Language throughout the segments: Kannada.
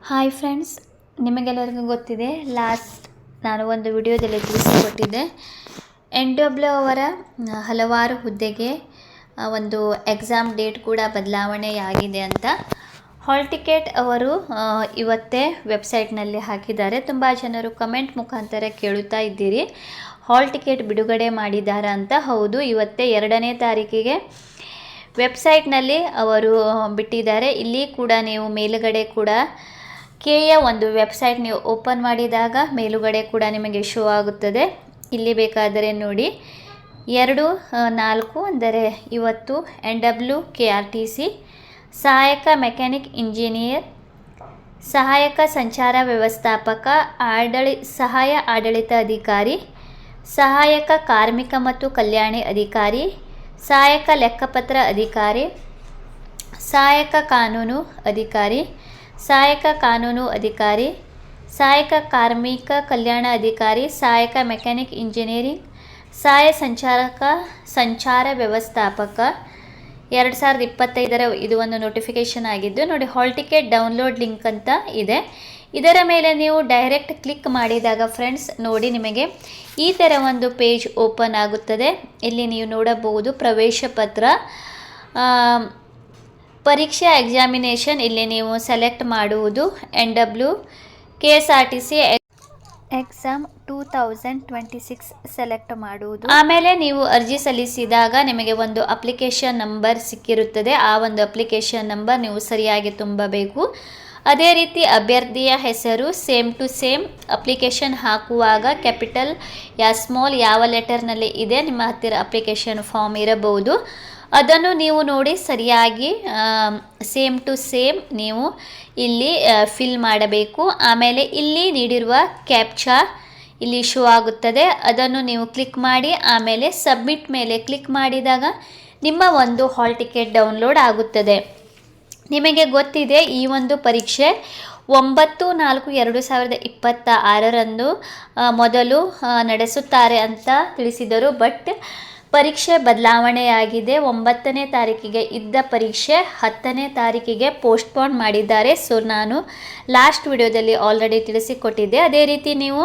ಹಾಯ್ ಫ್ರೆಂಡ್ಸ್, ನಿಮಗೆಲ್ಲರಿಗೂ ಗೊತ್ತಿದೆ ನಾನು ಒಂದು ವಿಡಿಯೋದಲ್ಲಿ ತಿಳಿಸಿಕೊಟ್ಟಿದ್ದೆ NW ಅವರ ಹಲವಾರು ಹುದ್ದೆಗೆ ಒಂದು ಎಕ್ಸಾಮ್ ಡೇಟ್ ಕೂಡ ಬದಲಾವಣೆಯಾಗಿದೆ ಅಂತ. ಹಾಲ್ ಟಿಕೆಟ್ ಅವರು ಇವತ್ತೇ ವೆಬ್ಸೈಟ್ನಲ್ಲಿ ಹಾಕಿದ್ದಾರೆ. ತುಂಬ ಜನರು ಕಮೆಂಟ್ ಮುಖಾಂತರ ಕೇಳುತ್ತಾ ಇದ್ದೀರಿ, ಹಾಲ್ ಟಿಕೆಟ್ ಬಿಡುಗಡೆ ಮಾಡಿದ್ದಾರೆ ಅಂತ. ಹೌದು, ಇವತ್ತೇ 2ನೇ ತಾರೀಕಿಗೆ ವೆಬ್ಸೈಟ್ನಲ್ಲಿ ಅವರು ಬಿಟ್ಟಿದ್ದಾರೆ. ಇಲ್ಲಿ ಕೂಡ ನೀವು ಮೇಲುಗಡೆ ಕೂಡ ಕೆಯ ಒಂದು ವೆಬ್ಸೈಟ್ ನೀವು ಓಪನ್ ಮಾಡಿದಾಗ ಮೇಲುಗಡೆ ಕೂಡ ನಿಮಗೆ ಶೋ ಆಗುತ್ತದೆ. ಇಲ್ಲಿ ಬೇಕಾದರೆ ನೋಡಿ, 2-4 ಅಂದರೆ ಇವತ್ತು NW KRTC ಸಹಾಯಕ ಮೆಕ್ಯಾನಿಕ್ ಇಂಜಿನಿಯರ್, ಸಹಾಯಕ ಸಂಚಾರ ವ್ಯವಸ್ಥಾಪಕ, ಸಹಾಯ ಆಡಳಿತ ಅಧಿಕಾರಿ, ಸಹಾಯಕ ಕಾರ್ಮಿಕ ಮತ್ತು ಕಲ್ಯಾಣ ಅಧಿಕಾರಿ, ಸಹಾಯಕ ಲೆಕ್ಕಪತ್ರ ಅಧಿಕಾರಿ, ಸಹಾಯಕ ಕಾನೂನು ಅಧಿಕಾರಿ, ಸಹಾಯಕ ಕಾನೂನು ಅಧಿಕಾರಿ, ಸಹಾಯಕ ಕಾರ್ಮಿಕ ಕಲ್ಯಾಣ ಅಧಿಕಾರಿ, ಸಹಾಯಕ ಮೆಕ್ಯಾನಿಕ್ ಇಂಜಿನಿಯರಿಂಗ್, ಸಹಾಯ ಸಂಚಾರ ವ್ಯವಸ್ಥಾಪಕ 2025ರ ಇದು ಒಂದು ನೋಟಿಫಿಕೇಷನ್ ಆಗಿದ್ದು ನೋಡಿ. ಹಾಲ್ ಟಿಕೆಟ್ ಡೌನ್ಲೋಡ್ ಲಿಂಕ್ ಅಂತ ಇದೆ. ಇದರ ಮೇಲೆ ನೀವು ಡೈರೆಕ್ಟ್ ಕ್ಲಿಕ್ ಮಾಡಿದಾಗ ಫ್ರೆಂಡ್ಸ್ ನೋಡಿ, ನಿಮಗೆ ಈ ಥರ ಒಂದು ಪೇಜ್ ಓಪನ್ ಆಗುತ್ತದೆ. ಇಲ್ಲಿ ನೀವು ನೋಡಬಹುದು ಪ್ರವೇಶ ಪತ್ರ, ಪರೀಕ್ಷಾ ಎಕ್ಸಾಮಿನೇಷನ್. ಇಲ್ಲಿ ನೀವು ಸೆಲೆಕ್ಟ್ ಮಾಡುವುದು NW KSRTC ಎಕ್ಸಾಮ್ 2026 ಸೆಲೆಕ್ಟ್ ಮಾಡುವುದು. ಆಮೇಲೆ ನೀವು ಅರ್ಜಿ ಸಲ್ಲಿಸಿದಾಗ ನಿಮಗೆ ಒಂದು ಅಪ್ಲಿಕೇಶನ್ ನಂಬರ್ ಸಿಕ್ಕಿರುತ್ತದೆ. ಆ ಒಂದು ಅಪ್ಲಿಕೇಶನ್ ನಂಬರ್ ನೀವು ಸರಿಯಾಗಿ ತುಂಬಬೇಕು. ಅದೇ ರೀತಿ ಅಭ್ಯರ್ಥಿಯ ಹೆಸರು ಸೇಮ್ ಟು ಸೇಮ್ ಅಪ್ಲಿಕೇಶನ್ ಹಾಕುವಾಗ ಕ್ಯಾಪಿಟಲ್ ಯಾ ಸ್ಮಾಲ್ ಯಾವ ಲೆಟರ್ನಲ್ಲಿ ಇದೆ ನಿಮ್ಮ ಹತ್ತಿರ ಅಪ್ಲಿಕೇಶನ್ ಫಾರ್ಮ್ ಇರಬಹುದು, ಅದನ್ನು ನೀವು ನೋಡಿ ಸರಿಯಾಗಿ ಸೇಮ್ ಟು ಸೇಮ್ ನೀವು ಇಲ್ಲಿ ಫಿಲ್ ಮಾಡಬೇಕು. ಆಮೇಲೆ ಇಲ್ಲಿ ನೀಡಿರುವ ಕ್ಯಾಪ್ಚಾ ಇಲ್ಲಿ ಶೋ ಆಗುತ್ತದೆ, ಅದನ್ನು ನೀವು ಕ್ಲಿಕ್ ಮಾಡಿ ಆಮೇಲೆ ಸಬ್ಮಿಟ್ ಮೇಲೆ ಕ್ಲಿಕ್ ಮಾಡಿದಾಗ ನಿಮ್ಮ ಒಂದು ಹಾಲ್ ಟಿಕೆಟ್ ಡೌನ್ಲೋಡ್ ಆಗುತ್ತದೆ. ನಿಮಗೆ ಗೊತ್ತಿದೆ ಈ ಒಂದು ಪರೀಕ್ಷೆ 9/4/2026 ಮೊದಲು ನಡೆಸುತ್ತಾರೆ ಅಂತ ತಿಳಿಸಿದರು. ಬಟ್ ಪರೀಕ್ಷೆ ಬದಲಾವಣೆಯಾಗಿದೆ. 9ನೇ ತಾರೀಕಿಗೆ ಇದ್ದ ಪರೀಕ್ಷೆ 10ನೇ ತಾರೀಕಿಗೆ ಪೋಸ್ಟ್ಪೋನ್ ಮಾಡಿದ್ದಾರೆ. ಸೊ ನಾನು ಲಾಸ್ಟ್ ವಿಡಿಯೋದಲ್ಲಿ ಆಲ್ರೆಡಿ ತಿಳಿಸಿಕೊಟ್ಟಿದ್ದೆ. ಅದೇ ರೀತಿ ನೀವು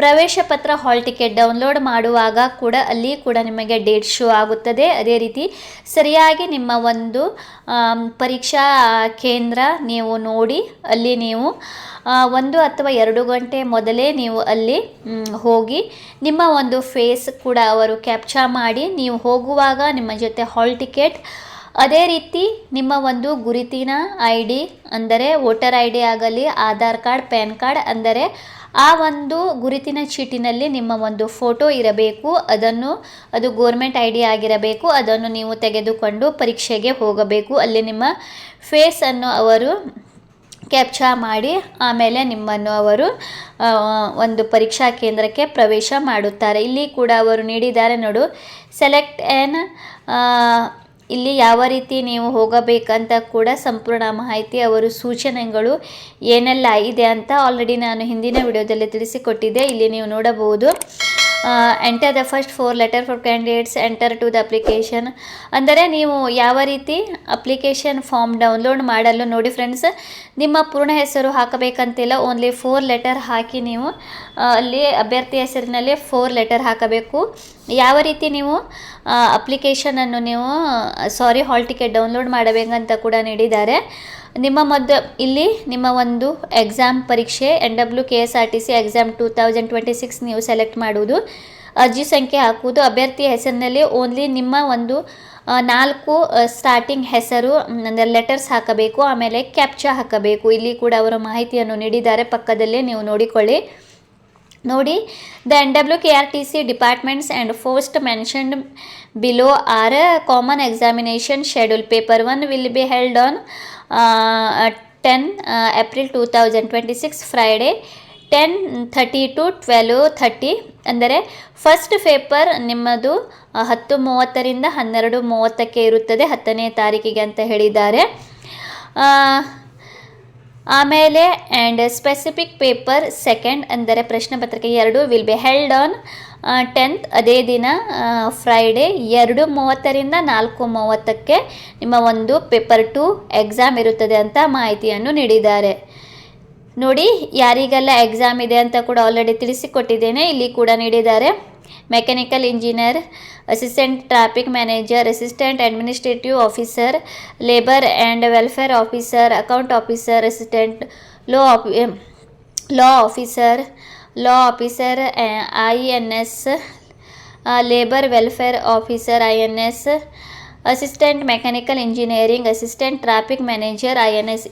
ಪ್ರವೇಶ ಪತ್ರ ಹಾಲ್ ಟಿಕೆಟ್ ಡೌನ್ಲೋಡ್ ಮಾಡುವಾಗ ಕೂಡ ಅಲ್ಲಿ ಕೂಡ ನಿಮಗೆ ಡೇಟ್ ಶೋ ಆಗುತ್ತದೆ. ಅದೇ ರೀತಿ ಸರಿಯಾಗಿ ನಿಮ್ಮ ಒಂದು ಪರೀಕ್ಷಾ ಕೇಂದ್ರ ನೀವು ನೋಡಿ ಅಲ್ಲಿ ನೀವು 1 ಅಥವಾ 2 ಗಂಟೆ ಮೊದಲೇ ನೀವು ಅಲ್ಲಿ ಹೋಗಿ ನಿಮ್ಮ ಒಂದು ಫೇಸ್ ಕೂಡ ಅವರು ಕ್ಯಾಪ್ಚಾ ಮಾಡಿ ನೀವು ಹೋಗುವಾಗ ನಿಮ್ಮ ಜೊತೆ ಹಾಲ್ ಟಿಕೆಟ್, ಅದೇ ರೀತಿ ನಿಮ್ಮ ಒಂದು ಗುರುತಿನ ID ಅಂದರೆ ವೋಟರ್ ID ಆಗಲಿ, ಆಧಾರ್ ಕಾರ್ಡ್, ಪ್ಯಾನ್ ಕಾರ್ಡ್, ಅಂದರೆ ಆ ಒಂದು ಗುರುತಿನ ಚೀಟಿನಲ್ಲಿ ನಿಮ್ಮ ಒಂದು ಫೋಟೋ ಇರಬೇಕು. ಅದು ಗೌರ್ಮೆಂಟ್ ID ಆಗಿರಬೇಕು. ಅದನ್ನು ನೀವು ತೆಗೆದುಕೊಂಡು ಪರೀಕ್ಷೆಗೆ ಹೋಗಬೇಕು. ಅಲ್ಲಿ ನಿಮ್ಮ ಫೇಸನ್ನು ಅವರು ಕ್ಯಾಪ್ಚಾ ಮಾಡಿ ಆಮೇಲೆ ನಿಮ್ಮನ್ನು ಅವರು ಒಂದು ಪರೀಕ್ಷಾ ಕೇಂದ್ರಕ್ಕೆ ಪ್ರವೇಶ ಮಾಡುತ್ತಾರೆ. ಇಲ್ಲಿ ಕೂಡ ಅವರು ನೀಡಿದ್ದಾರೆ ನೋಡು, ಸೆಲೆಕ್ಟ್ ಇಲ್ಲಿ ಯಾವ ರೀತಿ ನೀವು ಹೋಗಬೇಕಂತ ಕೂಡ ಸಂಪೂರ್ಣ ಮಾಹಿತಿ ಅವರು ಸೂಚನೆಗಳು ಏನೆಲ್ಲ ಇದೆ ಅಂತ ಆಲ್ರೆಡಿ ನಾನು ಹಿಂದಿನ ವಿಡಿಯೋದಲ್ಲಿ ತಿಳಿಸಿಕೊಟ್ಟಿದ್ದೆ. ಇಲ್ಲಿ ನೀವು ನೋಡಬಹುದು, enter the first 4 letter for candidates enter to the application. ಅಂದರೆ ನೀವು ಯಾವ ರೀತಿ ಅಪ್ಲಿಕೇಶನ್ ಫಾರ್ಮ್ ಡೌನ್ಲೋಡ್ ಮಾಡಲು ನೋಡಿ ಫ್ರೆಂಡ್ಸ್, ನಿಮ್ಮ ಪೂರ್ಣ ಹೆಸರು ಹಾಕಬೇಕಂತಿಲ್ಲ, ಓನ್ಲಿ 4 ಲೆಟರ್ ಹಾಕಿ ನೀವು ಅಲ್ಲಿ ಅಭ್ಯರ್ಥಿ ಹೆಸರಿನಲ್ಲಿ 4 ಲೆಟರ್ ಹಾಕಬೇಕು. ಯಾವ ರೀತಿ ನೀವು ಅಪ್ಲಿಕೇಶನನ್ನು ನೀವು ಹಾಲ್ ಟಿಕೆಟ್ ಡೌನ್ಲೋಡ್ ಮಾಡಬೇಕಂತ ಕೂಡ ನೀಡಿದ್ದಾರೆ. ಇಲ್ಲಿ ನಿಮ್ಮ ಒಂದು ಎಕ್ಸಾಮ್ ಪರೀಕ್ಷೆ NW KSRTC ಎಕ್ಸಾಮ್ 2026 ನೀವು ಸೆಲೆಕ್ಟ್ ಮಾಡುವುದು, ಅರ್ಜಿ ಸಂಖ್ಯೆ ಹಾಕುವುದು, ಅಭ್ಯರ್ಥಿಯ ಹೆಸರಿನಲ್ಲಿ ಓನ್ಲಿ ನಿಮ್ಮ ಒಂದು 4 ಸ್ಟಾರ್ಟಿಂಗ್ ಹೆಸರು ಅಂದರೆ ಲೆಟರ್ಸ್ ಹಾಕಬೇಕು. ಆಮೇಲೆ ಕ್ಯಾಪ್ಚಾ ಹಾಕಬೇಕು. ಇಲ್ಲಿ ಕೂಡ ಅವರು ಮಾಹಿತಿಯನ್ನು ನೀಡಿದ್ದಾರೆ, ಪಕ್ಕದಲ್ಲೇ ನೀವು ನೋಡಿಕೊಳ್ಳಿ. ನೋಡಿ, the NW KRTC departments and post mentioned below are common examination schedule. Paper 1 will be held on 10 April 2026 Friday 10:30 to 12:30. ಅಂದರೆ ಫಸ್ಟ್ ಪೇಪರ್ ನಿಮ್ಮದು 10:30ರಿಂದ 12:30 ಇರುತ್ತದೆ 10ನೇ ತಾರೀಕಿಗೆ ಅಂತ ಹೇಳಿದ್ದಾರೆ. ಆಮೇಲೆ ಆ್ಯಂಡ್ ಸ್ಪೆಸಿಫಿಕ್ ಪೇಪರ್ 2 ಅಂದರೆ ಪ್ರಶ್ನೆ ಪತ್ರಿಕೆ 2 will be held on 10th ಅದೇ ದಿನ ಫ್ರೈಡೇ 2:30ರಿಂದ 4:30ಕ್ಕೆ ನಿಮ್ಮ ಒಂದು ಪೇಪರ್ 2 ಎಕ್ಸಾಮ್ ಇರುತ್ತದೆ ಅಂತ ಮಾಹಿತಿಯನ್ನು ನೀಡಿದ್ದಾರೆ. ನೋಡಿ, ಯಾರಿಗೆಲ್ಲ ಎಕ್ಸಾಮ್ ಇದೆ ಅಂತ ಕೂಡ ಆಲ್ರೆಡಿ ತಿಳಿಸಿಕೊಟ್ಟಿದ್ದೇನೆ. ಇಲ್ಲಿ ಕೂಡ ನೀಡಿದ್ದಾರೆ. Mechanical engineer, assistant traffic manager, assistant administrative officer, labour and welfare officer, account officer, assistant law officer INS, labour welfare officer INS, assistant mechanical engineering, assistant traffic manager INS.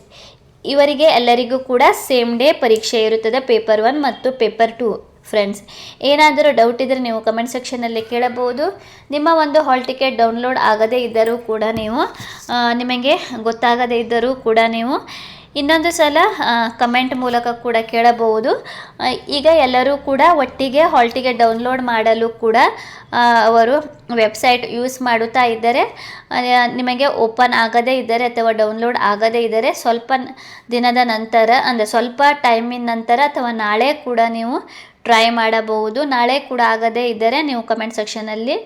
ಇವರಿಗೆ ಎಲ್ಲರಿಗೂ ಕೂಡ ಸೇಮ್ ಡೇ ಪರೀಕ್ಷೆ ಇರುತ್ತದೆ, ಪೇಪರ್ 1 ಮತ್ತು ಪೇಪರ್ 2. ಫ್ರೆಂಡ್ಸ್, ಏನಾದರೂ ಡೌಟ್ ಇದ್ದರೆ ನೀವು ಕಮೆಂಟ್ ಸೆಕ್ಷನಲ್ಲಿ ಕೇಳಬಹುದು. ನಿಮ್ಮ ಒಂದು ಹಾಲ್ ಟಿಕೆಟ್ ಡೌನ್ಲೋಡ್ ಆಗದೇ ಇದ್ದರೂ ಕೂಡ ನೀವು ನಿಮಗೆ ಗೊತ್ತಾಗದೇ ಇದ್ದರೂ ಕೂಡ ನೀವು ಇನ್ನೊಂದು ಸಲ ಕಮೆಂಟ್ ಮೂಲಕ ಕೂಡ ಕೇಳಬಹುದು. ಈಗ ಎಲ್ಲರೂ ಕೂಡ ಒಟ್ಟಿಗೆ ಹಾಲ್ ಟಿಕೆಟ್ ಡೌನ್ಲೋಡ್ ಮಾಡಲು ಕೂಡ ಅವರು ವೆಬ್ಸೈಟ್ ಯೂಸ್ ಮಾಡುತ್ತಾ ಇದ್ದರೆ, ನಿಮಗೆ ಓಪನ್ ಆಗದೇ ಇದ್ದರೆ ಅಥವಾ ಡೌನ್ಲೋಡ್ ಆಗದೇ ಇದ್ದರೆ ಸ್ವಲ್ಪ ದಿನದ ನಂತರ, ಅಂದರೆ ಸ್ವಲ್ಪ ಟೈಮಿನ ನಂತರ ಅಥವಾ ನಾಳೆ ಕೂಡ ನೀವು ಟ್ರೈ ಮಾಡಬಹುದು. ನಾಳೆ ಕೂಡ ಆಗದೇ ಇದ್ದರೆ ನೀವು ಕಮೆಂಟ್ ಸೆಕ್ಷನಲ್ಲಿ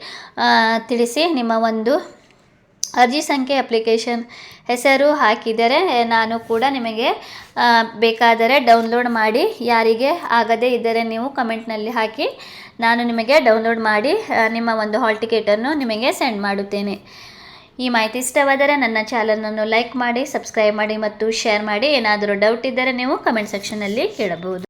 ತಿಳಿಸಿ. ನಿಮ್ಮ ಒಂದು ಅರ್ಜಿ ಸಂಖ್ಯೆ, ಅಪ್ಲಿಕೇಶನ್ ಹೆಸರು ಹಾಕಿದರೆ ನಾನು ಕೂಡ ನಿಮಗೆ ಬೇಕಾದರೆ ಡೌನ್ಲೋಡ್ ಮಾಡಿ, ಯಾರಿಗೆ ಆಗದೇ ಇದ್ದರೆ ನೀವು ಕಮೆಂಟ್ನಲ್ಲಿ ಹಾಕಿ, ನಾನು ನಿಮಗೆ ಡೌನ್ಲೋಡ್ ಮಾಡಿ ನಿಮ್ಮ ಒಂದು ಹಾಲ್ ಟಿಕೆಟನ್ನು ನಿಮಗೆ ಸೆಂಡ್ ಮಾಡುತ್ತೇನೆ. ಈ ಮಾಹಿತಿ ಇಷ್ಟವಾದರೆ ನನ್ನ ಚಾನಲನ್ನು ಲೈಕ್ ಮಾಡಿ, ಸಬ್ಸ್ಕ್ರೈಬ್ ಮಾಡಿ ಮತ್ತು ಶೇರ್ ಮಾಡಿ. ಏನಾದರೂ ಡೌಟ್ ಇದ್ದರೆ ನೀವು ಕಮೆಂಟ್ ಸೆಕ್ಷನಲ್ಲಿ ಕೇಳಬಹುದು.